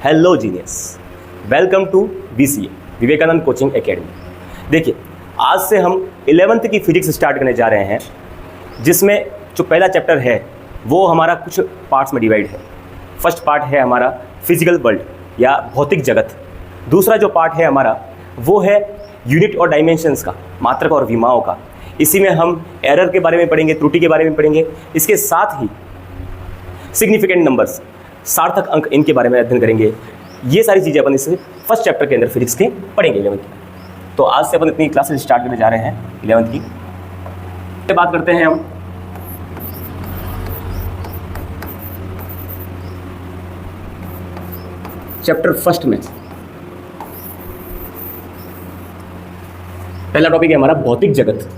Hello genius, welcome to VCA Vivekananda coaching academy. देखिए, आज से हम 11th की फिजिक्स स्टार्ट करने जा रहे हैं, जिसमें जो पहला चैप्टर है वो हमारा कुछ पार्ट्स में डिवाइड है। फर्स्ट पार्ट है हमारा फिजिकल वर्ल्ड या भौतिक जगत। दूसरा जो पार्ट है हमारा वो है यूनिट और डायमेंशंस का, मात्रक और विमाओं का। इसी में हम एरर के बारे में पढ़ेंगे, त्रुटि के बारे में पढ़ेंगे। इसके साथ ही सिग्निफिकेंट नंबर्स, सार्थक अंक, इनके बारे में अध्ययन करेंगे। ये सारी चीज़ें अपन इस फर्स्ट चैप्टर के अंदर फिजिक्स के पढ़ेंगे 11th की। तो आज से अपन इतनी क्लासेस स्टार्ट करने जा रहे हैं 11th की। बात करते हैं हम चैप्टर फर्स्ट में। पहला टॉपिक है हमारा भौतिक जगत,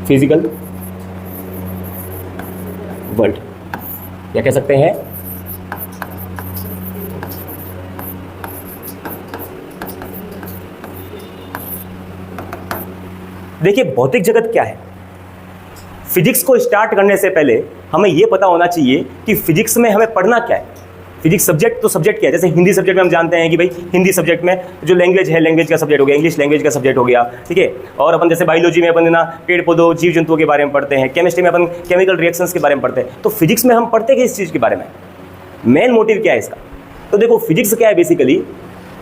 फिजिकल वर्ल्ड, या कह सकते हैं देखिए भौतिक जगत क्या है। फिजिक्स को स्टार्ट करने से पहले हमें यह पता होना चाहिए कि फिजिक्स में हमें पढ़ना क्या है। फिजिक्स सब्जेक्ट तो सब्जेक्ट क्या है। जैसे हिंदी सब्जेक्ट में हम जानते हैं कि भाई हिंदी सब्जेक्ट में जो लैंग्वेज है, लैंग्वेज का सब्जेक्ट हो गया, इंग्लिश लैंग्वेज का सब्जेक्ट हो गया, ठीक है। और अपन जैसे बायोलॉजी में अपन ना पेड़ पौधों, जीव जंतुओं के बारे में पढ़ते हैं। केमिस्ट्री में अपन केमिकल रिएक्शंस के बारे में पढ़ते हैं। तो फिजिक्स में हम पढ़ते हैं किस चीज़ के बारे में, मेन मोटिव क्या है इसका। तो देखो फिजिक्स क्या है, बेसिकली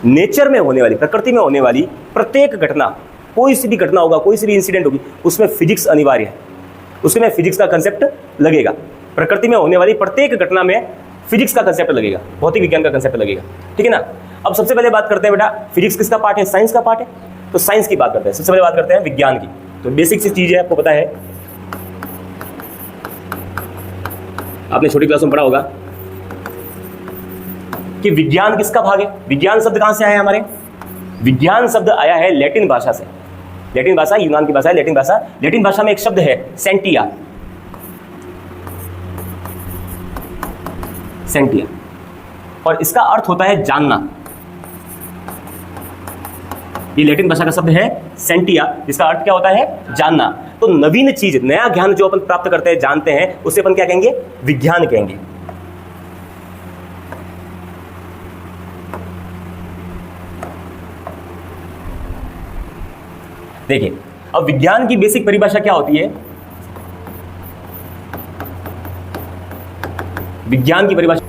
नेचर में होने वाली, प्रकृति में होने वाली प्रत्येक घटना, कोई सी भी घटना होगा, कोई सी भी इंसिडेंट होगी, उसमें फिजिक्स अनिवार्य है। उसमें फिजिक्स का कंसेप्ट लगेगा। प्रकृति में होने वाली प्रत्येक घटना में फिजिक्स का कंसेप्ट लगेगा, भौतिक विज्ञान का कंसेप्ट लगेगा, ठीक है ना। अब सबसे पहले बात करते हैं बेटा, फिजिक्स किसका पार्ट है, साइंस का पार्ट है। तो साइंस की बात करते हैं। सबसे पहले बात करते हैं विज्ञान की। तो बेसिक सी चीज है, आपको पता है, आपने छोटी क्लास में पढ़ा होगा कि विज्ञान किसका भाग है। विज्ञान शब्द कहां से आया है हमारे, विज्ञान शब्द आया है लैटिन भाषा से। लैटिन भाषा यूनान की भाषा है, लैटिन भाषा। लैटिन भाषा में एक शब्द है सेंटिया, सेंटिया, और इसका अर्थ होता है जानना। ये लैटिन भाषा का शब्द है सेंटिया, जिसका अर्थ क्या होता है, जानना। तो नवीन चीज, नया ज्ञान जो अपन प्राप्त करते हैं, जानते हैं, उसे अपन क्या कहेंगे, विज्ञान कहेंगे। देखिए, अब विज्ञान की बेसिक परिभाषा क्या होती है। विज्ञान की परिभाषा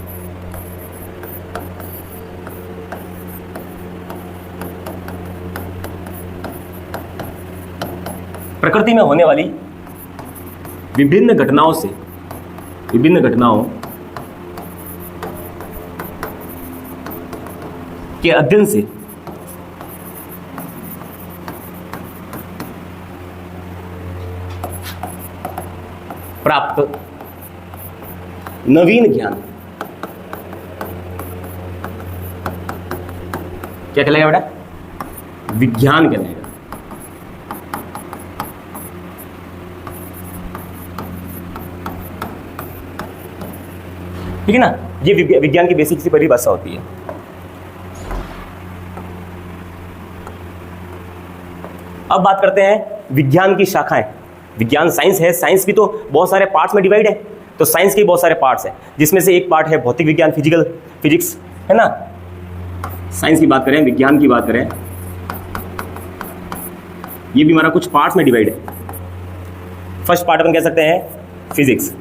प्रकृति में होने वाली विभिन्न घटनाओं से, विभिन्न घटनाओं के अध्ययन से प्राप्त नवीन ज्ञान क्या कहलाएगा बेटा, विज्ञान कहलाएगा। ठीक है ना। ये विज्ञान की बेसिक सी परिभाषा होती है। अब बात करते हैं विज्ञान की शाखाएं। विज्ञान साइंस है, साइंस भी तो बहुत सारे पार्ट्स में डिवाइड है। तो साइंस के बहुत सारे पार्ट्स हैं, जिसमें से एक पार्ट है भौतिक विज्ञान, फिजिक्स, है ना। साइंस की बात करें, विज्ञान की बात करें, ये भी हमारा कुछ पार्ट्स में डिवाइड है। फर्स्ट पार्ट अपन कह सकते हैं फिजिक्स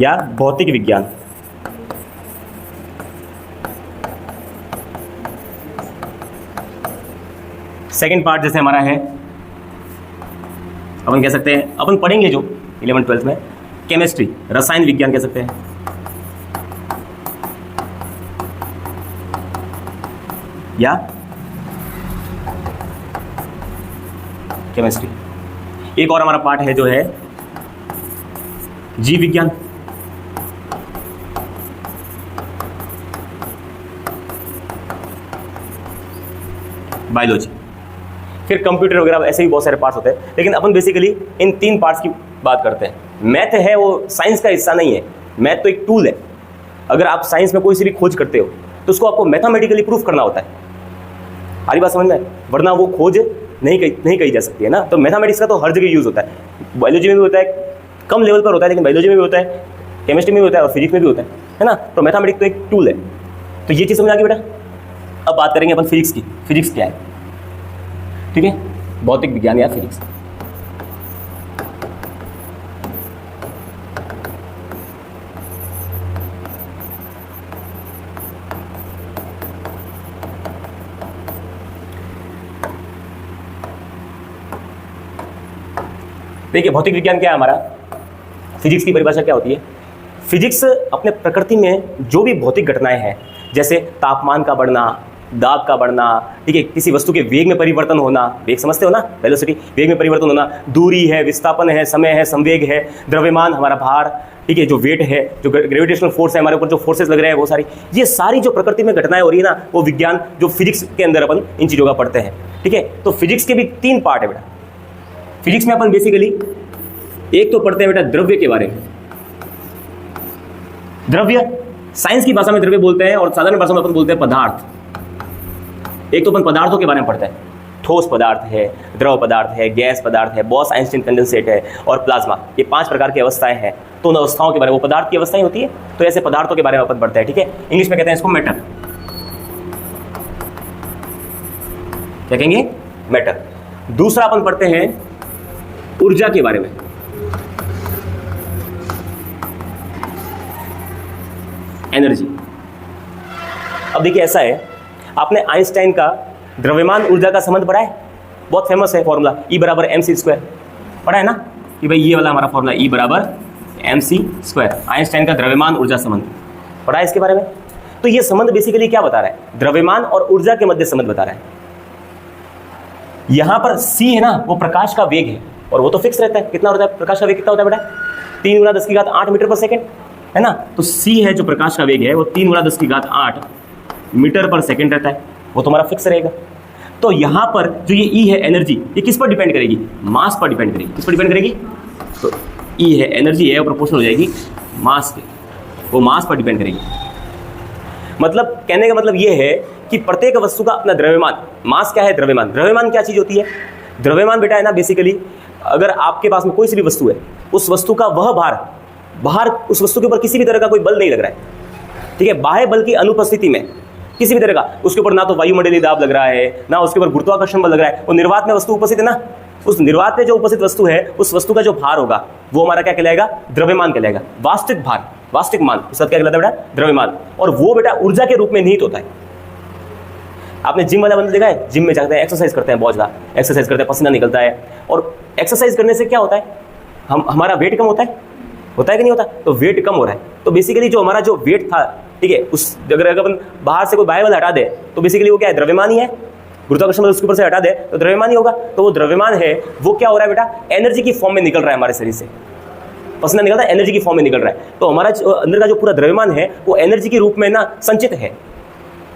या भौतिक विज्ञान। सेकंड पार्ट जैसे हमारा है, अपन कह सकते हैं, अपन पढ़ेंगे जो 11th-12th में, केमिस्ट्री, रसायन विज्ञान कह सकते हैं, या केमिस्ट्री। एक और हमारा पार्ट है जो है जीव विज्ञान, बायोलॉजी। फिर कंप्यूटर वगैरह, ऐसे भी बहुत सारे पार्ट्स होते हैं, लेकिन अपन बेसिकली इन 3 पार्ट्स की बात करते हैं। मैथ है वो साइंस का हिस्सा नहीं है, मैथ तो एक टूल है। अगर आप साइंस में कोई सी भी खोज करते हो तो उसको आपको मैथमेटिकली प्रूफ करना होता है। हमारी बात समझ में, वरना वो खोज नहीं कही जा सकती है ना। तो मैथमेटिक्स का तो हर जगह यूज़ होता है, बायोलॉजी में भी होता है, कम लेवल पर होता है, लेकिन बायोलॉजी में भी होता है, केमिस्ट्री में भी होता है और फिजिक्स में भी होता है ना। तो मैथमेटिक्स तो एक टूल है। तो ये चीज़ समझ आ गई बेटा। अब बात करेंगे अपन फिजिक्स की। फिजिक्स क्या है? ठीक है, भौतिक विज्ञान या फिजिक्स। देखिए भौतिक विज्ञान क्या है हमारा, फिजिक्स की परिभाषा क्या होती है? फिजिक्स अपने प्रकृति में जो भी भौतिक घटनाएं हैं, जैसे तापमान का बढ़ना, दाब का बढ़ना, ठीक है, किसी वस्तु के वेग में परिवर्तन होना, वेग समझते हो ना, वेलोसिटी, वेग में परिवर्तन होना, दूरी है, विस्थापन है, समय है, संवेग है, द्रव्यमान हमारा भार, ठीक है, जो वेट है, जो ग्रेविटेशनल फोर्स है हमारे ऊपर, जो फोर्सेस लग रहे हैं वो सारी, ये सारी जो प्रकृति में घटनाएं हो रही है ना, वो विज्ञान जो फिजिक्स के अंदर अपन इन चीज़ों का पढ़ते हैं। ठीक है, तो फिजिक्स के भी 3 पार्ट है बेटा। फिजिक्स में अपन बेसिकली एक तो पढ़ते हैं बेटा द्रव्य के बारे में। द्रव्य साइंस की भाषा में द्रव्य बोलते हैं और साधारण भाषा में अपन बोलते हैं पदार्थ। एक तो अपन पदार्थों के बारे में पढ़ते हैं, ठोस पदार्थ है, द्रव पदार्थ है, गैस पदार्थ है, बॉस आइंस्टीन कंडेंसेट है और प्लाज्मा। ये 5 प्रकार की अवस्थाएं हैं। तो उन अवस्थाओं के बारे में, वो पदार्थ की अवस्थाएं होती है, तो ऐसे पदार्थों के बारे में अपन पढ़ते हैं। ठीक है, इंग्लिश में कहते हैं इसको मैटर। क्या कहेंगे? मैटर। दूसरा अपन पढ़ते हैं ऊर्जा के बारे में। एनर्जी। अब देखिए ऐसा है, आपने आइंस्टाइन का द्रव्यमान ऊर्जा का संबंध पढ़ा है, बहुत फेमस है फॉर्मूला, E बराबर mc²। पढ़ा है ना कि भाई ये वाला हमारा फॉर्मूला E बराबर mc², आइंस्टाइन का द्रव्यमान ऊर्जा संबंध पढ़ा है इसके बारे में। तो ये संबंध बेसिकली क्या बता रहा है? द्रव्यमान और ऊर्जा के मध्य संबंध बता रहा है। यहां पर c है ना, वो प्रकाश का वेग है और वो तो फिक्स रहता है। कितना होता है प्रकाश का वेग? कितना होता है बेटा? 3 × 10⁸ मीटर पर सेकेंड, है ना। तो c है जो प्रकाश का वेग है, वो 3 × 10⁸ मीटर पर सेकेंड रहता है, वो तुम्हारा फिक्स रहेगा। तो यहां पर जो ये E है एनर्जी, ये किस पर डिपेंड करेगी? मास पर डिपेंड करेगी। किस पर डिपेंड करेगी? तो E है एनर्जी है, वो प्रोपोर्शनल हो जाएगी मास के, वो मास पर डिपेंड करेगी। मतलब कहने का मतलब ये है कि प्रत्येक वस्तु का अपना द्रव्यमान, मास क्या है? द्रव्यमान। द्रव्यमान क्या चीज होती है? द्रव्यमान बेटा है ना बेसिकली, अगर आपके पास में कोई सी भी वस्तु है, उस वस्तु का वह भार उस वस्तु के ऊपर किसी भी तरह का कोई बल नहीं लग रहा है। ठीक है, बाह्य बल की अनुपस्थिति में किसी भी तरह का उसके ऊपर ना तो वायुमंडलीय दाब लग रहा है, ना उसके ऊपर गुरुत्वाकर्षण बल लग रहा है, वो निर्वात में वस्तु उपस्थित है ना, उस निर्वात में जो उपस्थित वस्तु है, उस वस्तु का जो भार होगा वो हमारा क्या कहलाएगा? द्रव्यमान कहलाएगा। वास्तविक भार, वास्तविक मान, इसका क्या कहलाता है बेटा? द्रव्यमान। और वो बेटा ऊर्जा के रूप में निहित होता है। आपने जिम वाला बंदा देखा है? जिम में जाते हैं, एक्सरसाइज करते हैं, बहुत ज़्यादा एक्सरसाइज करते हैं, पसीना निकलता है, और एक्सरसाइज करने से क्या होता है? हमारा वेट कम होता है कि नहीं होता? तो वेट कम हो रहा है, तो बेसिकली जो हमारा जो वेट था, ठीक है, उस अगर अपन बाहर से कोई बाह्य बल हटा दे तो बेसिकली वो क्या है? द्रव्यमान ही है। गुरुत्वाकर्षण बल उसके ऊपर से हटा दे तो द्रव्यमान ही होगा। तो वो द्रव्यमान है, वो क्या हो रहा है बेटा? एनर्जी की फॉर्म में निकल रहा है हमारे शरीर से, पसीना निकलता है, एनर्जी की फॉर्म में निकल रहा है। तो हमारा अंदर का जो पूरा द्रव्यमान है वो एनर्जी के रूप में ना संचित है।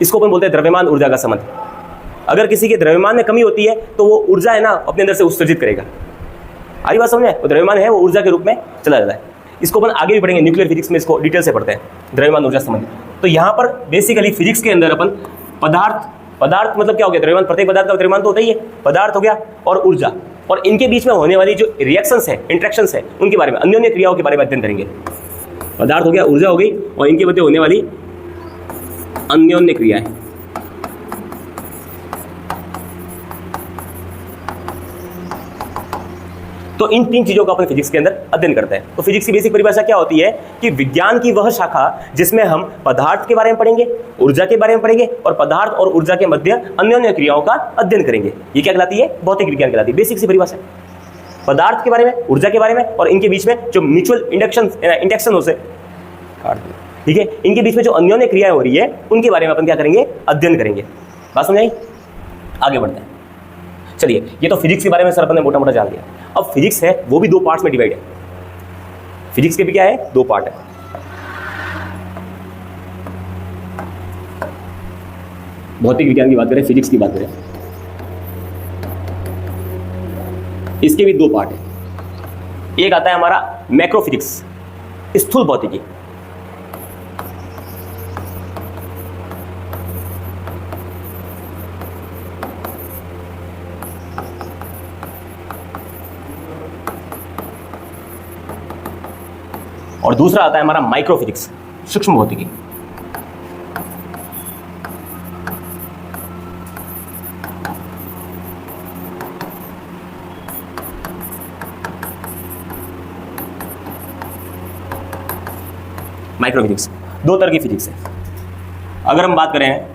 इसको अपन बोलते हैं द्रव्यमान ऊर्जा का संबंध। अगर किसी के द्रव्यमान में कमी होती है तो वो ऊर्जा है ना अपने अंदर से उत्सर्जित करेगा। आ रही बात समझ में? वो द्रव्यमान है, वो ऊर्जा के रूप में चला जाता है। इसको अपन आगे भी पढ़ेंगे, न्यूक्लियर फिजिक्स में इसको डिटेल से पढ़ते हैं, द्रव्यमान ऊर्जा संबंध। तो यहाँ पर बेसिकली फिजिक्स के अंदर अपन पदार्थ मतलब क्या हो गया? द्रव्यमान, प्रत्येक पदार्थ का द्रव्यमान तो होता ही है, पदार्थ हो गया, और ऊर्जा, और इनके बीच में होने वाली जो रिएक्शंस है, इंट्रैक्शंस है, उनके बारे में, अन्योन्य क्रियाओं के बारे में अध्ययन करेंगे। पदार्थ हो गया, ऊर्जा हो गई, और इनके मध्य होने वाली अन्योन्य क्रियाएं। तो इन 3 चीजों का अपन फिजिक्स के अंदर अध्ययन करते हैं। तो फिजिक्स की बेसिक परिभाषा क्या होती है कि विज्ञान की वह शाखा जिसमें हम पदार्थ के बारे में पढ़ेंगे, ऊर्जा के बारे में पढ़ेंगे, और पदार्थ और ऊर्जा के मध्य अन्योन्य क्रियाओं का अध्ययन करेंगे। ये क्या कहलाती है? भौतिक विज्ञान कहलाती है। बेसिक सी परिभाषा, पदार्थ के बारे में, ऊर्जा के बारे में, और इनके बीच में जो म्यूचुअल इंडक्शन हो से, ठीक है, इनके बीच में जो अन्योन्य क्रियाएं हो रही है उनके बारे में अपन क्या करेंगे? अध्ययन करेंगे। बात समझ आई? आगे बढ़ते हैं। चलिए, ये तो फिजिक्स के बारे में सर अपन ने मोटा मोटा जान लिया। अब फिजिक्स है वो भी 2 पार्ट्स में डिवाइड है। फिजिक्स के भी क्या है? 2 पार्ट है। भौतिक विज्ञान की बात करें, फिजिक्स की बात करें, इसके भी 2 पार्ट है। एक आता है हमारा मैक्रो फिजिक्स, स्थूल भौतिकी, और दूसरा आता है हमारा माइक्रो फिजिक्स, सूक्ष्म भौतिकी। माइक्रो फिजिक्स दो तरह की फिजिक्स है। अगर हम बात करें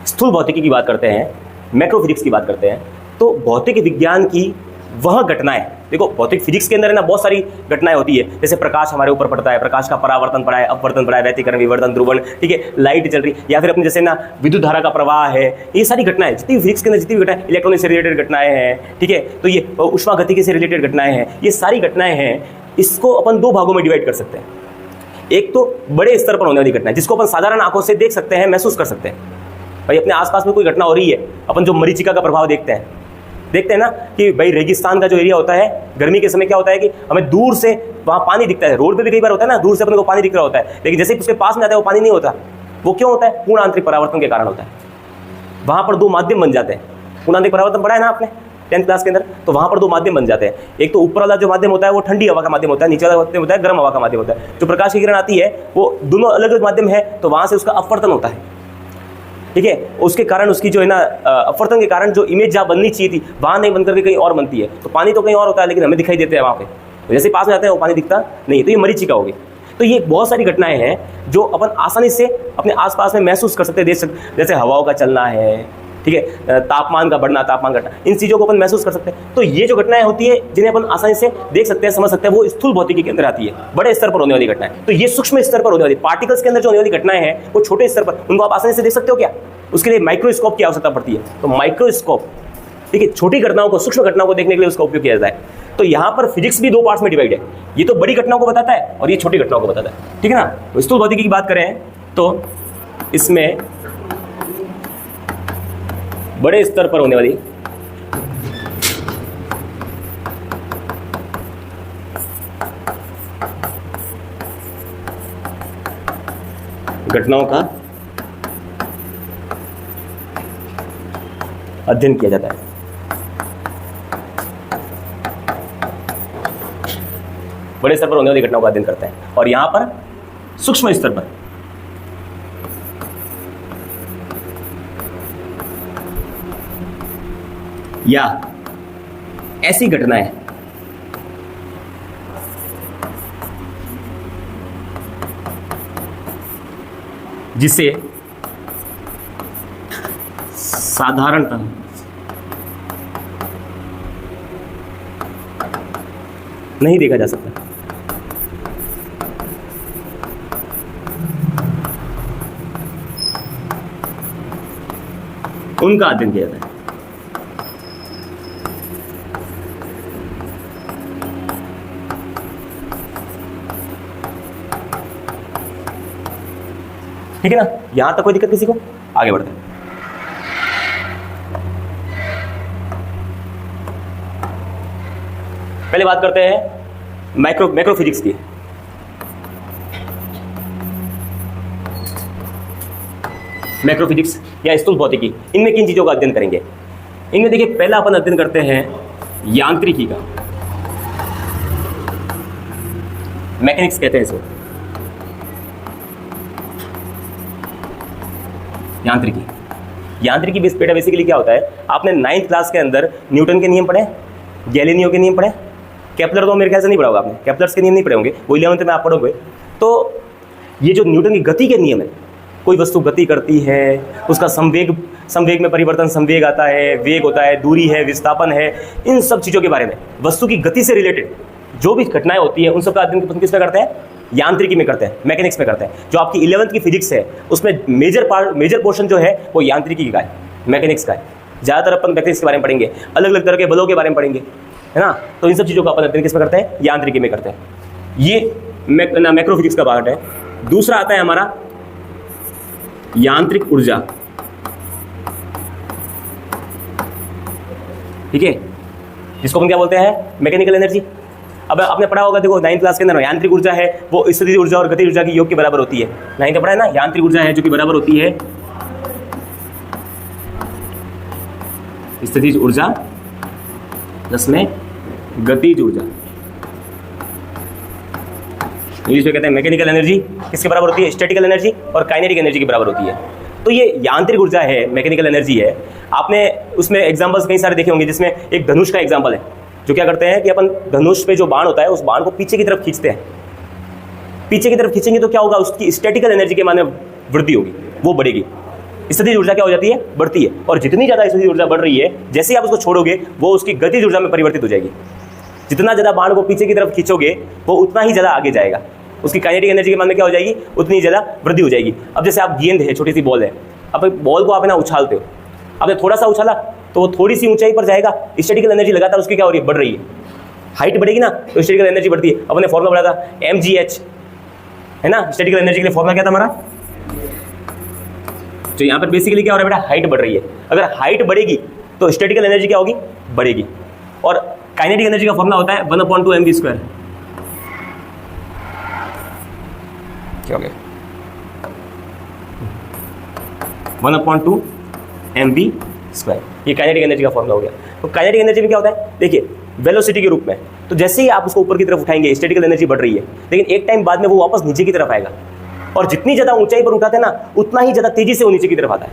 स्थूल भौतिकी की बात करते हैं, मैक्रो फिजिक्स की बात करते हैं, तो भौतिक विज्ञान की वह घटनाएं, देखो भौतिक फिजिक्स के अंदर है ना बहुत सारी घटनाएं होती है, जैसे प्रकाश हमारे ऊपर पड़ता है, प्रकाश का परावर्तन पड़ा है, अपवर्तन पड़ा है, व्यतिकरण, विवर्तन, ध्रुवण, ठीक है, लाइट चल रही, या फिर अपने जैसे ना विद्युत धारा का प्रवाह है, ये सारी घटनाएं जितनी फिजिक्स के अंदर जितनी भी घटनाएं, इलेक्ट्रॉनिक से रिलेटेड घटनाएं हैं, ठीक है, तो ये ऊष्मागतिकी से रिलेटेड घटनाएं हैं, ये सारी घटनाएं हैं, इसको अपन दो भागों में डिवाइड कर सकते हैं। एक तो बड़े स्तर पर होने वाली घटना है जिसको अपन साधारण आंखों से देख सकते हैं, महसूस कर सकते हैं। भाई अपने आसपास में कोई घटना हो रही है, अपन जो मरीचिका का प्रभाव देखते हैं ना कि भाई रेगिस्तान का जो एरिया होता है, गर्मी के समय क्या होता है कि हमें दूर से वहाँ पानी दिखता है, रोड पे भी कई बार होता है ना, दूर से अपने को पानी दिख रहा होता है, लेकिन जैसे ही उसके पास में जाता है वो पानी नहीं होता। वो क्यों होता है? पूर्ण आंतरिक परावर्तन के कारण होता है। वहाँ पर दो माध्यम बन जाते हैं। पूर्ण आंतरिक परावर्तन पढ़ा है ना आपने 10th क्लास के अंदर, तो वहाँ पर दो माध्यम बन जाते हैं। एक तो ऊपर वाला जो माध्यम होता है वो ठंडी हवा का माध्यम होता है, नीचे वाला माध्यम होता है गर्म हवा का माध्यम होता है। जो प्रकाश की किरण आती है वो दोनों अलग अलग माध्यम है, तो वहाँ से उसका अपवर्तन होता है, ठीक है। उसके कारण उसकी जो है ना अपवर्तन के कारण जो इमेज जहाँ बननी चाहिए थी वहाँ नहीं बन करके कहीं और बनती है। तो पानी तो कहीं और होता है लेकिन हमें दिखाई देते हैं वहाँ पे, तो जैसे पास में जाते हैं वो पानी दिखता नहीं, तो ये मरीचिका होगी। तो ये बहुत सारी घटनाएं हैं जो अपन आसानी से अपने आसपास में महसूस कर सकते हैं, देख सकते, जैसे हवाओं का चलना है, ठीक है, तापमान का बढ़ना, तापमान घटना, इन चीज़ों को अपन महसूस कर सकते हैं। तो ये जो घटनाएं होती है जिन्हें अपन आसानी से देख सकते हैं, समझ सकते हैं, वो स्थूल भौतिकी के अंदर आती है, बड़े स्तर पर होने वाली घटनाएं। तो ये सूक्ष्म स्तर पर होने वाली पार्टिकल्स के अंदर जो होने वाली घटनाएं हैं वो छोटे स्तर पर, उनको आप आसानी से देख सकते हो क्या? उसके लिए माइक्रोस्कोप की आवश्यकता पड़ती है। तो माइक्रोस्कोप, ठीक है, छोटी घटनाओं को, सूक्ष्म घटनाओं को देखने के लिए उसका उपयोग किया जाता है। तो यहाँ पर फिजिक्स भी दो पार्ट्स में डिवाइड है, ये तो बड़ी घटनाओं को बताता है और ये छोटी घटनाओं को बताता है, ठीक है ना। तो स्थूल भौतिकी की बात करें तो इसमें बड़े स्तर पर होने वाली घटनाओं का अध्ययन किया जाता है। बड़े स्तर पर होने वाली घटनाओं का अध्ययन करते हैं और यहां पर सूक्ष्म स्तर पर या ऐसी घटनाएं जिसे साधारणतः नहीं देखा जा सकता, उनका अध्ययन किया जाता है। ठीक है ना, यहां तक कोई दिक्कत किसी को? आगे बढ़ते हैं। पहले बात करते हैं मैक्रो फिजिक्स की। मैक्रो फिजिक्स या स्थूल भौतिकी, इनमें किन चीजों का अध्ययन करेंगे? इनमें देखिए पहला अपन अध्ययन करते हैं यांत्रिकी का, मैकेनिक्स कहते हैं इसको, यांत्रिकी बेसिकली क्या होता है? आपने 9th क्लास के अंदर न्यूटन के नियम पढ़े, गैलीलियो के नियम पढ़े, केपलर तो मेरे ख्याल से नहीं पढ़ा होगा आपने, केपलर्स के नियम नहीं पढ़े होंगे, वो 11th में आप पढ़ोगे। तो ये जो न्यूटन की गति के नियम है, कोई वस्तु गति करती है, उसका संवेग में परिवर्तन, संवेग आता है, वेग होता है, दूरी है, विस्थापन है, इन सब चीज़ों के बारे में, वस्तु की गति से रिलेटेड जो भी घटनाएं होती हैं उन सब का अध्ययन किस में करते हैं? यांत्रिकी में करते हैं, मैकेनिक्स में करते हैं। जो आपकी 11th की फिजिक्स है उसमें मेजर पोर्शन जो है वो यांत्रिकी का है, मैकेनिक्स का है। ज़्यादातर अपन मैकेनिक्स के बारे में पढ़ेंगे, अलग अलग तरह के बलों के बारे में पढ़ेंगे, है ना। तो इन सब चीज़ों का अपन अध्ययन किस में करते हैं? यांत्रिकी में करते हैं। ये मैक्रो फिजिक्स का पार्ट है। दूसरा आता है हमारा यांत्रिक ऊर्जा, ठीक है, जिसको हम क्या बोलते हैं? Mechanical energy. अब आपने पढ़ा होगा, देखो 9th क्लास के अंदर यांत्रिक ऊर्जा है वो स्थितिज ऊर्जा और गतिज ऊर्जा की योग के बराबर होती है। 9th में पढ़ा है ना, यांत्रिक ऊर्जा है जो कि बराबर होती है स्थितिज ऊर्जा प्लस में गतिज ऊर्जा। इंग्लिश में कहते हैं मैकेनिकल एनर्जी किसके बराबर होती है, स्टैटिकल एनर्जी और काइनेटिक एनर्जी के बराबर होती है। तो ये यांत्रिक ऊर्जा है, मैकेनिकल एनर्जी है। आपने उसमें एग्जांपल्स कई सारे देखे होंगे, जिसमें एक धनुष का एग्जांपल है, जो क्या करते हैं कि अपन धनुष पे जो बाण होता है उस बाण को पीछे की तरफ खींचते हैं। पीछे की तरफ खींचेंगे तो क्या होगा, उसकी स्टैटिकल एनर्जी के माने वृद्धि होगी, वो बढ़ेगी। स्थितिज ऊर्जा क्या हो जाती है, बढ़ती है। और जितनी ज़्यादा स्थितिज ऊर्जा बढ़ रही है, जैसे ही आप उसको छोड़ोगे वो उसकी गतिज ऊर्जा में परिवर्तित हो जाएगी। जितना ज़्यादा बाण को पीछे की तरफ खींचोगे वो उतना ही ज़्यादा आगे जाएगा, उसकी काइनेटिक एनर्जी के मान में क्या हो जाएगी, उतनी ज़्यादा वृद्धि हो जाएगी। अब जैसे आप गेंद है, छोटी सी बॉल है, अब बॉल को आप ना उछालते हो, आपने थोड़ा सा उछाला तो वो थोड़ी सी ऊंचाई पर जाएगा, स्टैटिकल एनर्जी लगातार उसकी क्या हो रही है, बढ़ रही है। हाइट बढ़ेगी ना तो स्टैटिकल एनर्जी बढ़ती है। अपने फॉर्मूला पढ़ा था mgh, है ना, स्टैटिकल एनर्जी के लिए फॉर्मूला क्या था हमारा। तो यहाँ पर बेसिकली क्या हो रहा है बेटा, हाइट बढ़ रही है। अगर हाइट बढ़ेगी तो स्टैटिकल एनर्जी क्या होगी, बढ़ेगी। और काइनेटिक एनर्जी का फॉर्मूला होता है 1/2mv²। क्या हो गया, 1/2mv²। ये काइनेटिक एनर्जी का फॉर्मूला हो गया। तो काइनेटिक एनर्जी में क्या होता है, देखिए वेलोसिटी के रूप में, तो जैसे ही आप उसको ऊपर की तरफ उठाएंगे स्टैटिकल एनर्जी बढ़ रही है, लेकिन एक टाइम बाद में वो वापस नीचे की तरफ आएगा। और जितनी ज़्यादा ऊंचाई पर उठाते हैं ना, उतना ही ज़्यादा तेजी से वो नीचे की तरफ आता है।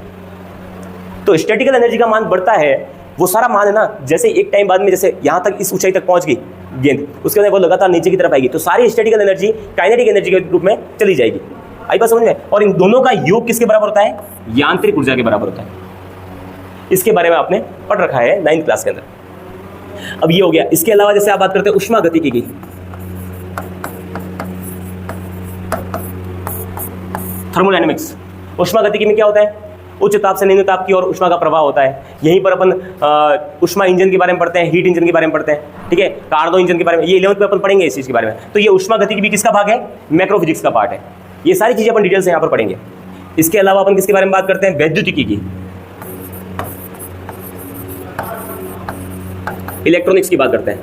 तो स्टैटिकल एनर्जी का मान बढ़ता है, वो सारा मान है ना, जैसे एक टाइम बाद में जैसे यहाँ तक इस ऊंचाई तक पहुँच गई गेंद, उसके बाद वो लगातार नीचे की तरफ आएगी, तो सारी स्टैटिकल एनर्जी काइनेटिक एनर्जी के रूप में चली जाएगी। आई बात समझ में। और इन दोनों का योग किसके बराबर होता है, यांत्रिक ऊर्जा के बराबर होता है। इसके बारे में आपने पढ़ रखा है 9th क्लास के अंदर। अब ये हो गया। इसके अलावा जैसे आप बात करते हैं उष्मागतिकी की, थर्मोडायनेमिक्स। उष्मागतिकी में क्या होता है, उच्च ताप से निम्न ताप की ओर उष्मा का प्रवाह होता है। यहीं पर अपन उष्मा इंजन के बारे में पढ़ते हैं, हीट इंजन के बारे में पढ़ते हैं, ठीक है, कार्नो इंजन के बारे में, ये 11th में अपन पढ़ेंगे इस चीज़ के बारे में। तो ये उष्मागतिकी भी किसका भाग है, मैक्रोफिजिक्स का पार्ट है। ये सारी चीज़ें अपन डिटेल से यहाँ पर पढ़ेंगे। इसके अलावा अपन किसके बारे में बात करते हैं, वैद्युतिकी की, इलेक्ट्रॉनिक्स की बात करते हैं।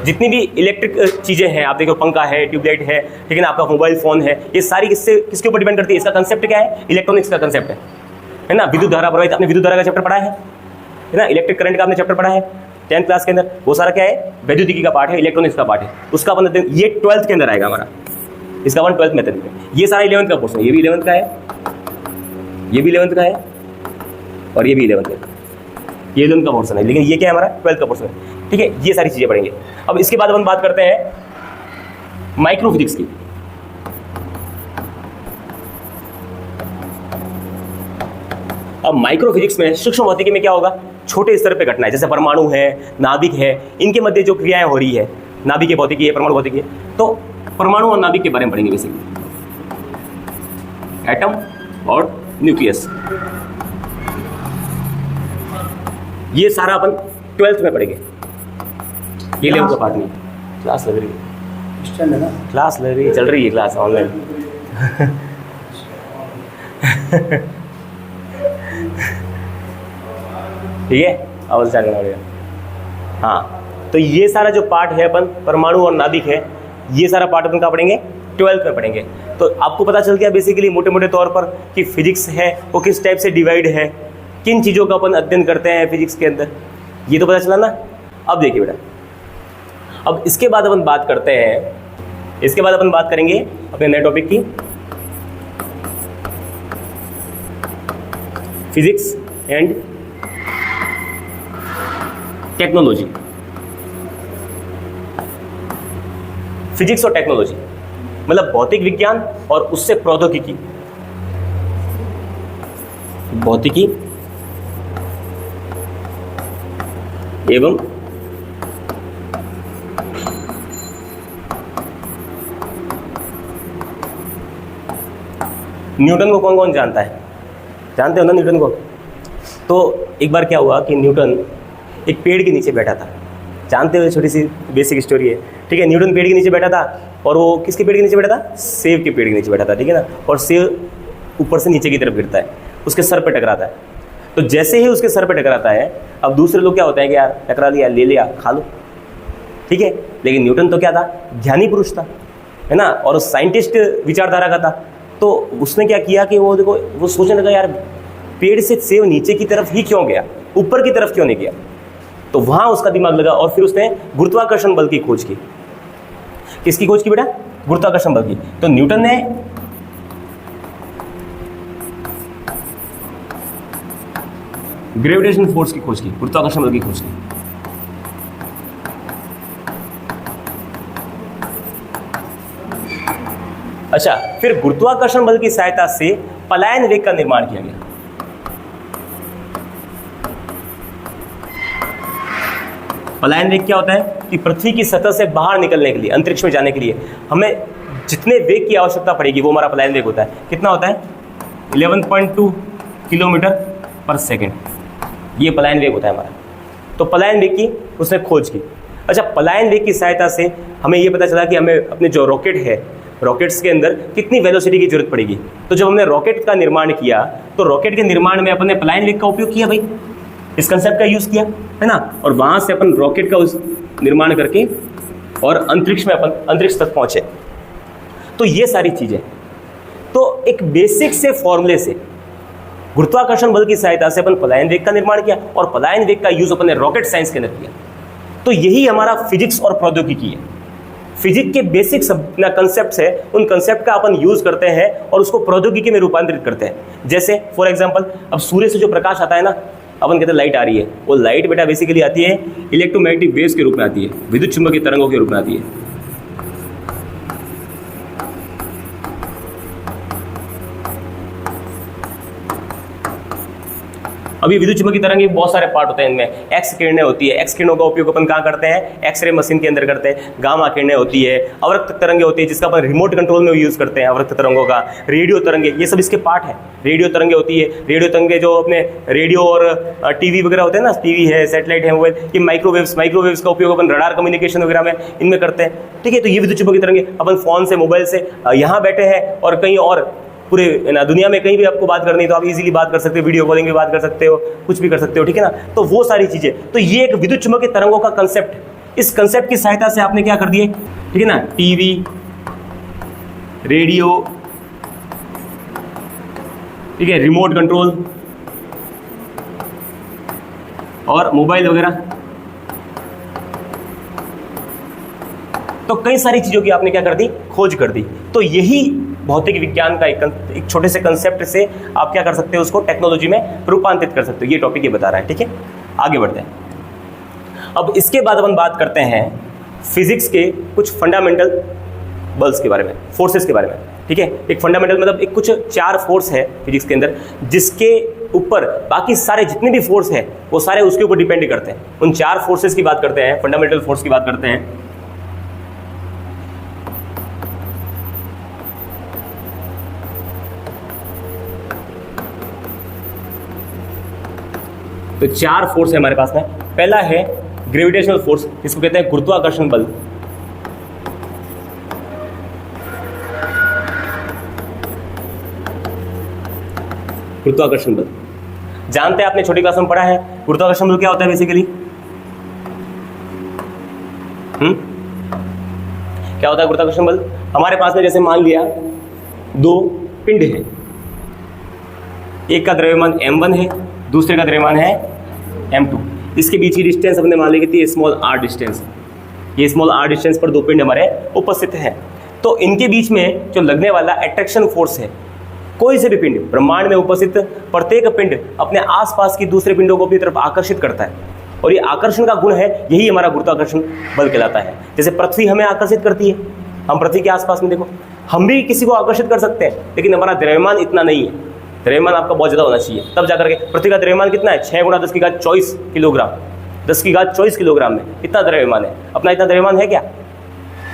जितनी भी इलेक्ट्रिक चीज़ें हैं, आप देखो पंखा है, ट्यूबलाइट है, ठीक है ना, आपका मोबाइल फ़ोन है, ये सारी किसके ऊपर डिपेंड करती है, इसका कंसेप्ट क्या है, इलेक्ट्रॉनिक्स का कंसेप्ट है ना। विद्युत धारा प्रवाहित, आपने विद्युत धारा का चैप्टर पढ़ा है ना, इलेक्ट्रिक करंट का आपने चैप्टर पढ़ा है 10th क्लास के अंदर। वो सारा क्या है, वैद्युतिकी का पार्ट है, इलेक्ट्रॉनिक्स का पार्ट है। उसका अपन ये 12th के अंदर आएगा हमारा, इसका अपन 12th मेथड में। ये सारा 11th का पोर्शन है, ये भी 11th का है, ये भी 11th का है, और ये भी 11th का, ये 11th का पोर्शन है, लेकिन ये क्या है हमारा 12th का पोर्शन है, ठीक है। ये सारी चीज़ें पढ़ेंगे। अब इसके बाद अपन बात करते हैं माइक्रोफिजिक्स की। अब माइक्रोफिजिक्स में, सूक्ष्म भौतिकी में क्या होगा, छोटे स्तर पे घटनाएं, जैसे परमाणु है, नाभिक है, इनके मध्य जो क्रियाएं हो रही है, नाभिक भौतिकी है, परमाणु भौतिकी है। तो परमाणु और नाभिक के बारे में पढ़ेंगे बेसिकली, एटम और न्यूक्लियस। ये सारा अपन 12th में पढ़ेंगे। ये 11th का पार्ट नहीं। क्लास लग रही है, क्लास लग रही है, चल रही है क्लास ऑनलाइन। ठीक है, अब स्टार्ट करना पड़ेगा। हाँ, तो ये सारा जो पार्ट है अपन, परमाणु और नाभिक है, ये सारा पार्ट अपन कहाँ पढ़ेंगे, 12th में पढ़ेंगे। तो आपको पता चल गया बेसिकली मोटे मोटे तौर पर कि फिजिक्स है वो किस टाइप से डिवाइड है, किन चीज़ों का अपन अध्ययन करते हैं फिजिक्स के अंदर, ये तो पता चला ना। अब देखिए बेटा, अब इसके बाद अपन बात करते हैं, इसके बाद अपन बात करेंगे अपने नए टॉपिक की, फिजिक्स एंड टेक्नोलॉजी। फिजिक्स और टेक्नोलॉजी मतलब भौतिक विज्ञान और उससे प्रौद्योगिकी, भौतिकी एवं न्यूटन को कौन कौन जानता है, जानते हो ना न्यूटन को। तो एक बार क्या हुआ कि न्यूटन एक पेड़ के नीचे बैठा था, जानते हो, छोटी सी बेसिक स्टोरी है, ठीक है। न्यूटन पेड़ के नीचे बैठा था, और वो किसके पेड़ के नीचे बैठा था, सेब के पेड़ के नीचे बैठा था, ठीक है ना। और सेब ऊपर से नीचे की तरफ गिरता है, उसके सर पे टकराता है। तो जैसे ही उसके सर पे टकराता है, अब दूसरे लोग क्या होता है कि यार टकरा लिया, ले लिया, खा लो, ठीक है। लेकिन न्यूटन तो क्या था, ज्ञानी पुरुष था, है ना, और साइंटिस्ट विचारधारा का था। तो उसने क्या किया कि वो देखो, वो सोचने लगा यार पेड़ से सेब नीचे की तरफ ही क्यों गया, ऊपर की तरफ क्यों नहीं गया। तो वहाँ उसका दिमाग लगा, और फिर उसने गुरुत्वाकर्षण बल की खोज की। किसकी खोज की बेटा, गुरुत्वाकर्षण बल की। तो न्यूटन ने ग्रेविटेशनल फोर्स की खोज की, गुरुत्वाकर्षण बल की खोज की। अच्छा, फिर गुरुत्वाकर्षण बल की सहायता से पलायन वेग का निर्माण किया गया। पलायन वेग क्या होता है कि पृथ्वी की सतह से बाहर निकलने के लिए, अंतरिक्ष में जाने के लिए हमें जितने वेग की आवश्यकता पड़ेगी वो हमारा पलायन वेग होता है। कितना होता है? 11.2 किलोमीटर पर सेकेंड, ये पलायन वेग होता है हमारा। तो पलायन वेग की उसने खोज की। अच्छा, पलायन वेग की सहायता से हमें ये पता चला कि हमें अपने जो रॉकेट है, रॉकेट्स के अंदर कितनी वेलोसिटी की जरूरत पड़ेगी। तो जब हमने रॉकेट का निर्माण किया तो रॉकेट के निर्माण में अपन ने पलायन वेग का उपयोग किया भाई, इस कंसेप्ट का यूज किया है ना। और वहां से अपन रॉकेट का उस निर्माण करके और अंतरिक्ष में अपन अंतरिक्ष तक पहुंचे। तो ये सारी चीजें, तो एक बेसिक से फॉर्मूले से गुरुत्वाकर्षण बल की सहायता से अपन पलायन वेग का निर्माण किया और पलायन वेग का यूज अपन ने रॉकेट साइंस के अंदर किया। तो यही हमारा फिजिक्स और प्रौद्योगिकी है। फिजिक्स के बेसिक कंसेप्ट है, उन कंसेप्ट का अपन यूज करते हैं और उसको प्रौद्योगिकी में रूपांतरित करते हैं। जैसे फॉर एग्जांपल, अब सूर्य से जो प्रकाश आता है ना, अपन कहते हैं लाइट आ रही है, वो लाइट बेटा बेसिकली आती है इलेक्ट्रोमैग्नेटिक वेव्स के रूप में आती है, विद्युत चुंबकीय तरंगों के रूप में आती है। अभी विद्युत चुंबकीय तरंग के बहुत सारे पार्ट होते हैं, इनमें एक्स किरणें होती है। एक्स किरणों का उपयोग अपन कहाँ करते हैं? एक्सरे मशीन के अंदर करते हैं। गामा किरणें होती है, अवरक्त तरंगे होती है जिसका अपन रिमोट कंट्रोल में यूज करते हैं अवरक्त तरंगों का। रेडियो तरंगे, ये सब इसके पार्ट है। रेडियो तरंगे होती है, रेडियो तरंगे जो अपने रेडियो और टीवी वगैरह होते हैं ना, टीवी है, सैटेलाइट है, मोबाइल, ये माइक्रोवेव्स का उपयोग अपन रडार कम्युनिकेशन वगैरह में इनमें करते हैं। ठीक है, तो ये विद्युत चुंबकीय तरंगे अपन फोन से, मोबाइल से यहाँ बैठे हैं और कहीं और पूरे ना दुनिया में कहीं भी आपको बात करनी है तो आप इजीली बात कर सकते हो, वीडियो कॉलिंग में बात कर सकते हो, कुछ भी कर सकते हो। ठीक है ना, तो वो सारी चीजें, तो ये एक विद्युत चुंबकीय तरंगों का कंसेप्ट, इस कंसेप्ट की सहायता से आपने क्या कर दिए, ठीक है ना, टीवी, रेडियो, ठीक है, रिमोट कंट्रोल और मोबाइल वगैरह, तो कई सारी चीजों की आपने क्या कर दी, खोज कर दी। तो यही भौतिक विज्ञान का एक छोटे से कंसेप्ट से आप क्या कर सकते हो, उसको टेक्नोलॉजी में रूपांतरित कर सकते हो। ये टॉपिक ये बता रहा है। ठीक है, आगे बढ़ते हैं। अब इसके बाद अपन बात करते हैं फिजिक्स के कुछ फंडामेंटल बल्स के बारे में, फोर्सेस के बारे में। ठीक है, एक फंडामेंटल मतलब एक कुछ 4 फोर्स है फिजिक्स के अंदर, जिसके ऊपर बाकी सारे जितने भी फोर्स है वो सारे उसके ऊपर डिपेंड करते हैं। उन 4 फोर्सेस की बात करते हैं, फंडामेंटल फोर्स की बात करते हैं। तो 4 फोर्स है हमारे पास में। पहला है ग्रेविटेशनल फोर्स, इसको कहते हैं गुरुत्वाकर्षण बल। गुरुत्वाकर्षण बल जानते हैं, आपने छोटी क्लास में पढ़ा है। गुरुत्वाकर्षण बल क्या होता है बेसिकली? क्या होता है गुरुत्वाकर्षण बल? हमारे पास में जैसे मान लिया 2 पिंड है, एक का द्रव्यमान m1 है, दूसरे का द्रव्यमान है m2। इसके बीच की डिस्टेंस हमने मान ली थी स्मॉल r डिस्टेंस। ये स्मॉल r डिस्टेंस पर 2 पिंड हमारे उपस्थित हैं। तो इनके बीच में जो लगने वाला अट्रैक्शन फोर्स है, कोई से भी पिंड ब्रह्मांड में उपस्थित प्रत्येक पिंड अपने आसपास की दूसरे पिंडों को अपनी तरफ आकर्षित करता है, और ये आकर्षण का गुण है, यही हमारा गुरुत्वाकर्षण बल कहलाता है। जैसे पृथ्वी हमें आकर्षित करती है, हम पृथ्वी के आसपास में देखो, हम भी किसी को आकर्षित कर सकते हैं, लेकिन हमारा द्रव्यमान इतना नहीं है। द्रव्यमान आपका बहुत ज़्यादा होना चाहिए, तब जाकर के। पृथ्वी का द्रव्यमान कितना है? 6 × 10⁻24 किलोग्राम। 10⁻24 किलोग्राम में कितना द्रव्यमान है? अपना इतना द्रव्यमान है क्या?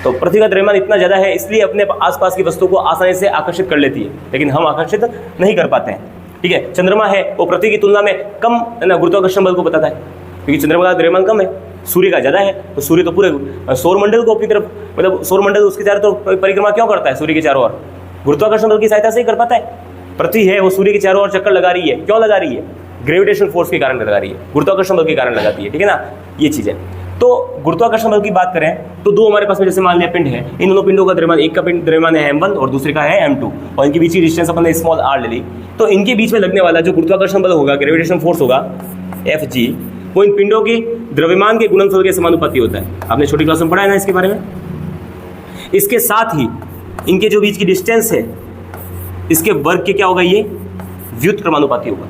तो पृथ्वी का द्रव्यमान इतना ज़्यादा है, इसलिए अपने आसपास की वस्तु को आसानी से आकर्षित कर लेती है, लेकिन हम आकर्षित नहीं कर पाते हैं। ठीक है, चंद्रमा है, वो पृथ्वी की तुलना में कम ना गुरुत्वाकर्षण बल को बताता है, क्योंकि चंद्रमा का द्रव्यमान कम है, सूर्य का ज़्यादा है। तो सूर्य तो पूरे सौरमंडल को अपनी तरफ, मतलब सौरमंडल उसके चारों तरफ परिक्रमा क्यों करता है? सूर्य के चारों ओर गुरुत्वाकर्षण बल की सहायता से ही कर पाता है। पृथ्वी है, वो सूर्य के चारों ओर चक्कर लगा रही है, क्यों लगा रही है? ग्रेविटेशनल फोर्स के कारण लगा रही है, गुरुत्वाकर्षण बल के कारण लगाती है। ठीक है ना, ये चीज़ है। तो गुरुत्वाकर्षण बल की बात करें तो 2 हमारे पास में जैसे मान लिया पिंड है, इन दोनों पिंडों का द्रव्यमान, एक का पिंड द्रव्यमान है m1 और दूसरे का है m2, और इनके बीच की डिस्टेंस अपन ने स्मॉल r ले ली। तो इनके बीच में लगने वाला जो गुरुत्वाकर्षण बल होगा, ग्रेविटेशन फोर्स होगा Fg, वो इन पिंडों के द्रव्यमान के गुणनफल के समानुपाती होता है। आपने छोटी क्लास में पढ़ा है ना इसके बारे में। इसके साथ ही इनके जो बीच की डिस्टेंस है इसके वर्ग के क्या होगा, ये व्युत्क्रमानुपाती होगा।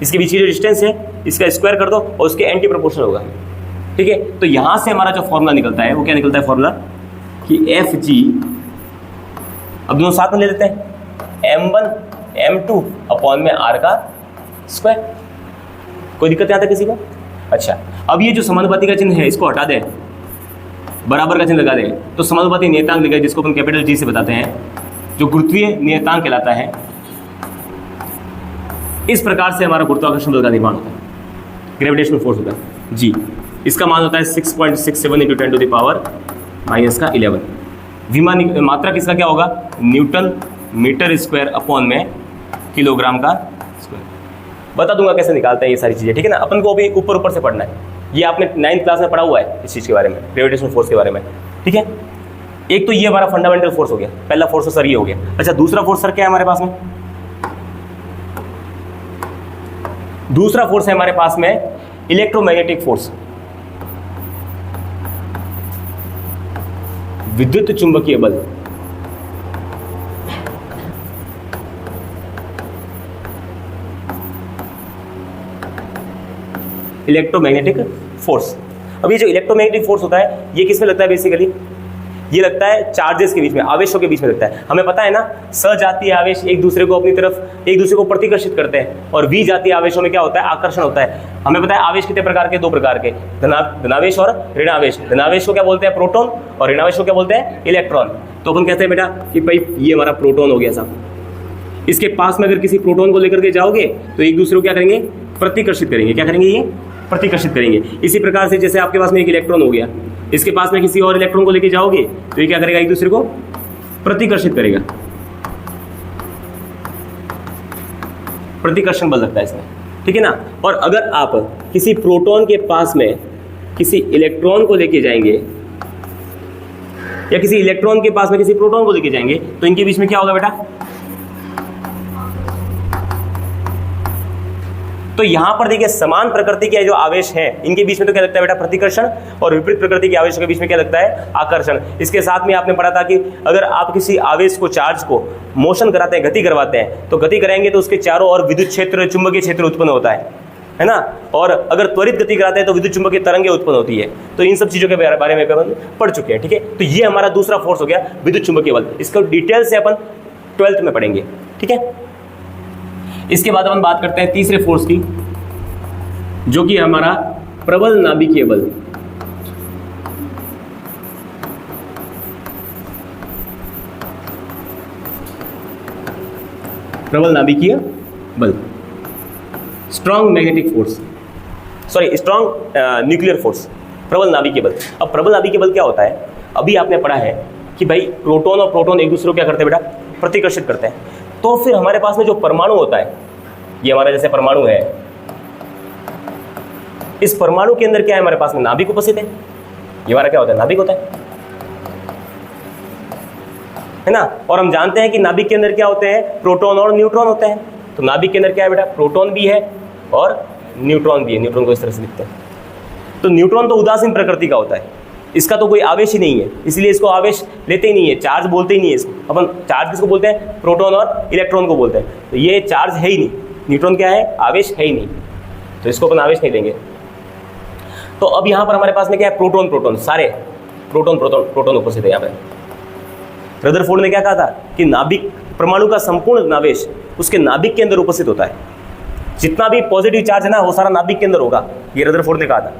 इसके बीच की जो डिस्टेंस है इसका स्क्वायर कर दो और उसके एंटी प्रोपोर्शनल होगा। ठीक है, तो यहां से हमारा जो फॉर्मूला निकलता है वो क्या निकलता है, फॉर्मूला कि एफ जी, अब दोनों साथ में ले लेते हैं, m1 m2 अपॉन में r का स्क्वायर। कोई दिक्कत यहाँ तक किसी को? अच्छा, अब ये जो समानुपाती का चिन्ह है इसको हटा दें, बराबर का चिन्ह लगा दें, तो समानुपाती नियतांक लिखा है जिसको अपन कैपिटल जी से बताते हैं, जो गुरुत्वीय नियतांक कहलाता है। इस प्रकार से हमारा गुरुत्वाकर्षण बल का निर्माण होता है, ग्रेविटेशनल फोर्स होता है जी। इसका मान होता है 6.67 × 10⁻⁻11। विमान मात्रा किसका क्या होगा, न्यूटन मीटर स्क्वायर अपॉन में किलोग्राम का स्क्वायर। बता दूंगा कैसे निकालते हैं ये सारी चीजें, ठीक है ना। अपन को अभी ऊपर ऊपर से पढ़ना है, ये आपने 9th क्लास में पढ़ा हुआ है इस चीज के बारे में, ग्रेविटेशनल फोर्स के बारे में, ठीक है। एक तो ये हमारा फंडामेंटल फोर्स हो गया, पहला फोर्स तो सर ये हो गया। अच्छा, दूसरा फोर्स सर क्या है हमारे पास में, दूसरा फोर्स है हमारे पास में इलेक्ट्रोमैग्नेटिक फोर्स, विद्युत चुंबकीय बल। Electromagnetic force. अब ये जो इलेक्ट्रोमैग्नेटिक फोर्स होता है ये किस में लगता है, बेसिकली ये लगता है चार्जेस के बीच में, आवेशों के बीच में लगता है। हमें पता है ना, सजातीय आवेश एक दूसरे को अपनी तरफ, एक दूसरे को प्रतिकर्षित करते हैं, और विजातीय आवेशों में क्या होता है, आकर्षण होता है। हमें पता है आवेश कितने प्रकार के, दो प्रकार के, धनावेश और ऋणावेश। धनावेश को क्या बोलते हैं, प्रोटॉन, और ऋणावेश को क्या बोलते हैं, इलेक्ट्रॉन। तो अपन कहते हैं बेटा कि भाई ये हमारा प्रोटॉन हो गया साहब, इसके पास में अगर किसी प्रोटॉन को लेकर के जाओगे तो एक दूसरे को क्या करेंगे, प्रतिकर्षित करेंगे। क्या करेंगे, ये प्रतिकर्षित करेंगे। इसी प्रकार से जैसे आपके पास में एक इलेक्ट्रॉन हो गया, इसके पास में किसी और इलेक्ट्रॉन को लेके जाओगे तो ये क्या करेगा, एक दूसरे को प्रतिकर्षित करेगा। प्रतिकर्षण बल लगता है इसमें, ठीक है ना। और अगर आप किसी प्रोटॉन के पास में किसी इलेक्ट्रॉन को लेके जाएंगे, या किसी इलेक्ट्रॉन के पास में किसी प्रोटॉन को लेके जाएंगे, तो इनके बीच में क्या होगा बेटा, तो यहां पर देखिए समान प्रकृति के जो आवेश हैं इनके बीच में तो क्या लगता है बेटा, प्रतिकर्षण, और विपरीत प्रकृति के आवेशों के बीच में क्या लगता है, आकर्षण। इसके साथ में आपने पढ़ा था कि अगर आप किसी आवेश को, चार्ज को मोशन कराते हैं, गति करवाते हैं, तो गति कराएंगे तो उसके चारों ओर विद्युत क्षेत्र, चुंबकीय क्षेत्र उत्पन्न होता है ना। और अगर त्वरित गति कराते हैं तो विद्युत चुंबकीय तरंगें उत्पन्न होती है। तो इन सब चीजों के बारे में अपन पढ़ चुके हैं, ठीक है। तो ये हमारा दूसरा फोर्स हो गया, विद्युत चुंबकीय बल। इसको डिटेल से अपन 12th में पढ़ेंगे, ठीक है। इसके बाद अपन बात करते हैं तीसरे फोर्स की, जो कि हमारा प्रबल नाभिकीय बल। प्रबल नाभिकीय बल, strong magnetic force, sorry strong nuclear force, प्रबल नाभिकीय बल। अब प्रबल नाभिकीय बल क्या होता है, अभी आपने पढ़ा है कि भाई प्रोटॉन और प्रोटॉन एक दूसरे को क्या करते हैं बेटा, प्रतिकर्षित करते हैं। तो फिर हमारे पास में जो परमाणु होता है, ये हमारा जैसे परमाणु है, इस परमाणु के अंदर क्या है, हमारे पास में नाभिक उपस्थित है। ये हमारा क्या होता है, नाभिक होता है ना। और हम जानते हैं कि नाभिक के अंदर क्या होते हैं, प्रोटॉन और न्यूट्रॉन होते हैं। तो नाभिक के अंदर क्या है बेटा, प्रोटॉन भी है और न्यूट्रॉन भी है। न्यूट्रॉन को इस तरह से लिखते हैं। तो न्यूट्रॉन तो उदासीन प्रकृति का होता है, इसका तो कोई आवेश ही नहीं है, इसलिए इसको आवेश लेते ही नहीं है, चार्ज बोलते ही नहीं है इसको। अपन चार्ज किसको बोलते हैं, प्रोटॉन और इलेक्ट्रॉन को बोलते हैं। तो ये चार्ज है ही नहीं, न्यूट्रॉन क्या है, आवेश है ही नहीं, तो इसको अपन आवेश नहीं देंगे। तो अब यहाँ पर हमारे पास में क्या है, प्रोटॉन, प्रोटॉन, सारे प्रोटॉन प्रोटॉन प्रोटॉन उपस्थित है यहाँ पे। रदरफोर्ड ने क्या कहा था कि नाभिक, परमाणु का संपूर्ण आवेश उसके नाभिक के अंदर उपस्थित होता है। जितना भी पॉजिटिव चार्ज है ना, वो सारा नाभिक के अंदर होगा, ये रदरफोर्ड ने कहा था।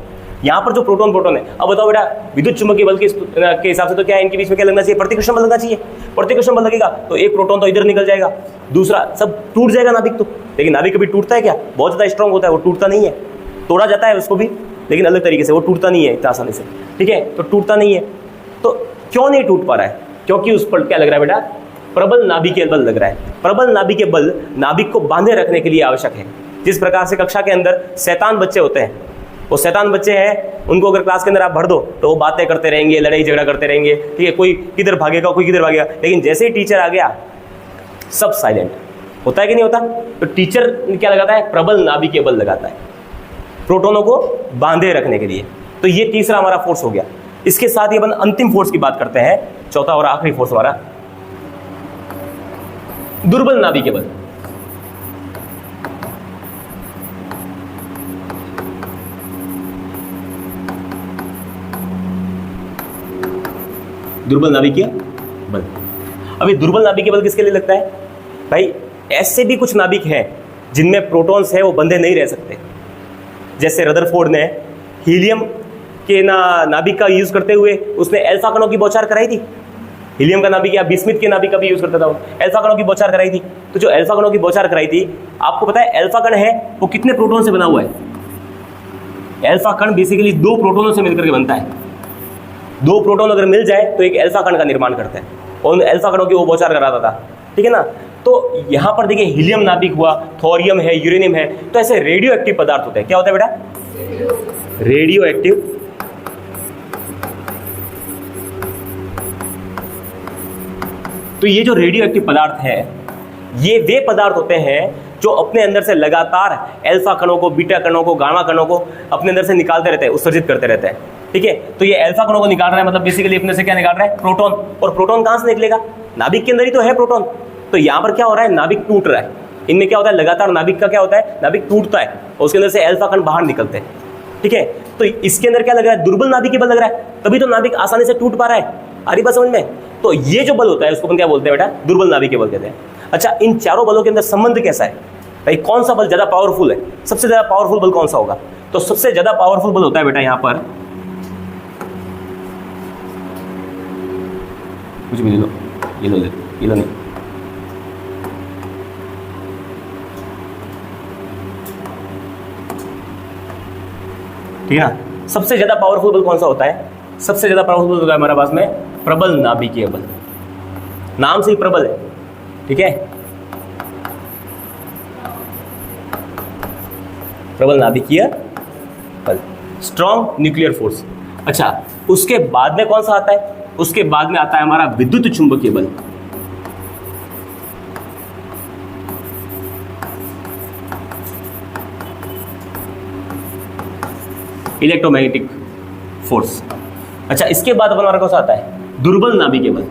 यहाँ पर जो प्रोटॉन प्रोटॉन है, अब बताओ बेटा विद्युत चुंबकीय बल के हिसाब से तो क्या है, इनके बीच में क्या लगना चाहिए, प्रतिकर्षण बल लगना चाहिए। प्रतिकर्षण बल लगेगा तो एक प्रोटॉन तो इधर निकल जाएगा, दूसरा सब टूट जाएगा नाभिक तो। लेकिन नाभिक कभी टूटता है क्या, बहुत ज़्यादा स्ट्रॉन्ग होता है, वो टूटता नहीं है। तोड़ा जाता है उसको भी, लेकिन अलग तरीके से, वो टूटता नहीं है इतना आसानी से, ठीक है। तो टूटता नहीं है, तो क्यों नहीं टूट पा रहा है, क्योंकि उस पर क्या लग रहा है बेटा, प्रबल नाभिकीय बल लग रहा है। प्रबल नाभिकीय बल नाभिक को बांधे रखने के लिए आवश्यक है। जिस प्रकार से कक्षा के अंदर शैतान बच्चे होते हैं, वो शैतान बच्चे हैं, उनको अगर क्लास के अंदर आप भर दो तो वो बातें करते रहेंगे, लड़ाई झगड़ा करते रहेंगे, ठीक है, कोई किधर भागेगा कोई किधर भागेगा। लेकिन जैसे ही टीचर आ गया सब साइलेंट, होता है कि नहीं होता। तो टीचर क्या लगाता है, प्रबल नाभिकीय बल लगाता है प्रोटोनों को बांधे रखने के लिए। तो ये तीसरा हमारा फोर्स हो गया। इसके साथ ही अपन अंतिम फोर्स की बात करते हैं, चौथा और आखिरी फोर्स हमारा दुर्बल नाभिकीय बल। दुर्बल नाभिकीय बल। अभी दुर्बल नाभिकीय बल किसके लिए लगता है भाई? ऐसे भी कुछ नाभिक हैं जिनमें प्रोटॉन्स है वो बंधे नहीं रह सकते। जैसे रदरफोर्ड ने हीलियम के नाभिक का यूज करते हुए उसने अल्फा कणों की बौछार कराई थी। हीलियम का नाभिक या बिस्मिथ के नाभिक का भी यूज करता था वो, अल्फा कणों की बौछार कराई थी। तो जो अल्फा कणों की बौछार कराई थी, आपको पता है अल्फा कण है वो कितने प्रोटॉन से बना हुआ है? अल्फा कण बेसिकली 2 प्रोटॉनों से मिलकर के बनता है। 2 प्रोटॉन अगर मिल जाए तो एक अल्फा कण का निर्माण करते हैं, और उन अल्फा कणों की वो बौछार कराता था, ठीक है ना। तो यहां पर देखिए हीलियम नाभिक हुआ, थोरियम है, यूरेनियम है, तो ऐसे रेडियो एक्टिव पदार्थ होते हैं। क्या होता है बेटा? Radio active. तो ये जो रेडियो एक्टिव पदार्थ है, ये वे पदार्थ होते हैं जो अपने अंदर से लगातार अल्फा कणों को, बीटा कणों को, गामा कणों को अपने अंदर से निकालते रहते हैं, उत्सर्जित करते रहते हैं, ठीक है। तो ये अल्फा कणों को निकाल रहा है, मतलब बेसिकली अपने से क्या निकाल रहा है? प्रोटॉन। और प्रोटॉन कहां से निकलेगा? नाभिक के अंदर ही तो है प्रोटॉन। तो यहां पर क्या हो रहा है? नाभिक टूट रहा है। इनमें क्या होता है? लगातार नाभिक का क्या होता है? नाभिक टूटता है और उसके अंदर से अल्फा कण बाहर निकलते हैं, ठीक है। तो इसके अंदर क्या लग रहा है? दुर्बल नाभिकीय बल लग रहा है, तभी तो नाभिक आसानी से टूट पा रहा है। आ रही बात समझ में? तो ये जो बल होता है उसको अपन क्या बोलते हैं बेटा? दुर्बल नाभिकीय बल कहते हैं। अच्छा, इन चारों बलों के अंदर संबंध कैसा है भाई? कौन सा बल ज्यादा पावरफुल है? सबसे ज्यादा पावरफुल बल कौन सा होगा? तो सबसे ज्यादा पावरफुल बल होता है बेटा यहां पर, कुछ भी ले लो, ये लो, ये लो नहीं, ठीक है ना। सबसे ज्यादा पावरफुल बल कौन सा होता है? सबसे ज्यादा पावरफुल बल होता है हमारे पास में प्रबल नाभिकीय बल। नाम से ही प्रबल है, ठीक है। प्रबल नाभिकीय बल, स्ट्रॉन्ग न्यूक्लियर फोर्स। अच्छा, उसके बाद में कौन सा आता है? उसके बाद में आता है हमारा विद्युत चुंबकीय बल। Electromagnetic force. अच्छा, इसके बाद हमारा कौन सा आता है? दुर्बल नाभिकीय बल।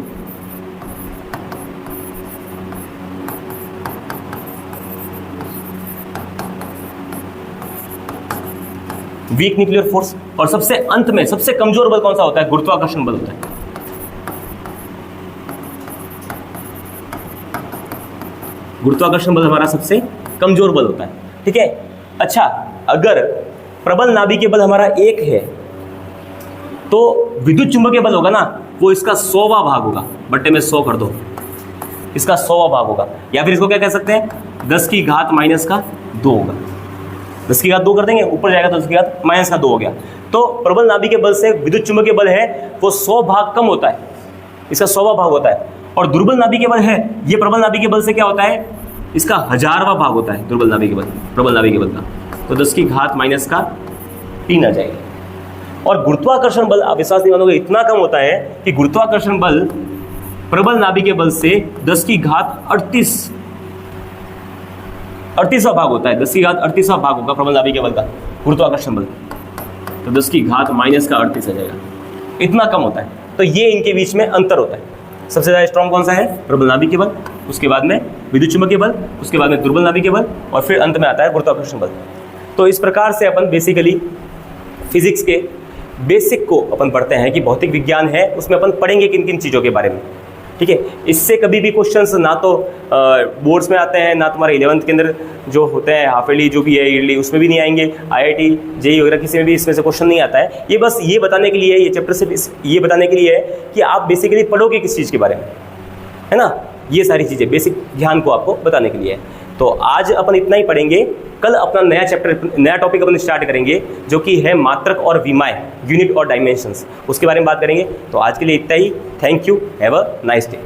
Weak nuclear force. और सबसे अंत में सबसे कमजोर बल कौन सा होता है? गुरुत्वाकर्षण बल होता है। गुरुत्वाकर्षण बल हमारा सबसे कमजोर बल होता है, ठीक है। अच्छा, अगर प्रबल नाभिकीय बल हमारा 1 है तो विद्युत चुंबकीय बल होगा ना, वो इसका 100वां भाग होगा। बट्टे में 100 कर दो, इसका 100वां भाग होगा। या फिर इसको क्या कह सकते हैं? 10 की घात माइनस का 2 होगा। 10 की घात 2 कर देंगे, ऊपर जाएगा तो 10 की घात माइनस का 2 हो गया। तो प्रबल नाभिकीय बल से विद्युत चुंबकीय बल है वो 100 भाग कम होता है, इसका 100वां भाग होता है। और दुर्बल नाभिकीय बल है, ये प्रबल नाभिकीय बल से क्या होता है? इसका 1000वां भाग होता है दुर्बल नाभिकीय बल, प्रबल नाभिकीय बल का। तो 10 की घात माइनस का 3 आ जाएगा। और गुरुत्वाकर्षण बल, आप विश्वास नहीं मानोगे, इतना कम होता है कि गुरुत्वाकर्षण बल प्रबल नाभिकीय बल से 10 की घात 38वां भाग होता है। 10 की घात 38वां भाग होगा प्रबल नाभिकीय बल का गुरुत्वाकर्षण बल। तो 10 की घात माइनस का 38 आ जाएगा, इतना कम होता है। तो ये इनके बीच में अंतर होता है। सबसे ज्यादा स्ट्रॉन्ग कौन सा है? प्रबल नाभिकीय बल, उसके बाद में विद्युत चुंबकीय बल, उसके बाद में दुर्बल नाभिकीय बल, और फिर अंत में आता है गुरुत्वाकर्षण बल। तो इस प्रकार से अपन बेसिकली फिजिक्स के बेसिक को अपन पढ़ते हैं कि भौतिक विज्ञान है, उसमें अपन पढ़ेंगे किन किन चीज़ों के बारे में, ठीक है। इससे कभी भी क्वेश्चंस ना तो बोर्ड्स में आते हैं, ना तुम्हारे 11th के अंदर जो होते हैं हाफ ईयरली जो भी है ईयरली उसमें भी नहीं आएंगे, IIT JEE वगैरह किसी में भी इसमें से क्वेश्चन नहीं आता है। ये बस ये बताने के लिए, ये चैप्टर से ये बताने के लिए है कि आप बेसिकली पढ़ोगे किस चीज़ के बारे में, है ना। ये सारी चीज़ें बेसिक ध्यान को आपको बताने के लिए है। तो आज अपन इतना ही पढ़ेंगे। कल अपना नया चैप्टर, नया टॉपिक अपन स्टार्ट करेंगे जो कि है मात्रक और विमाय, यूनिट और डायमेंशंस, उसके बारे में बात करेंगे। तो आज के लिए इतना ही। Thank you, have a nice day.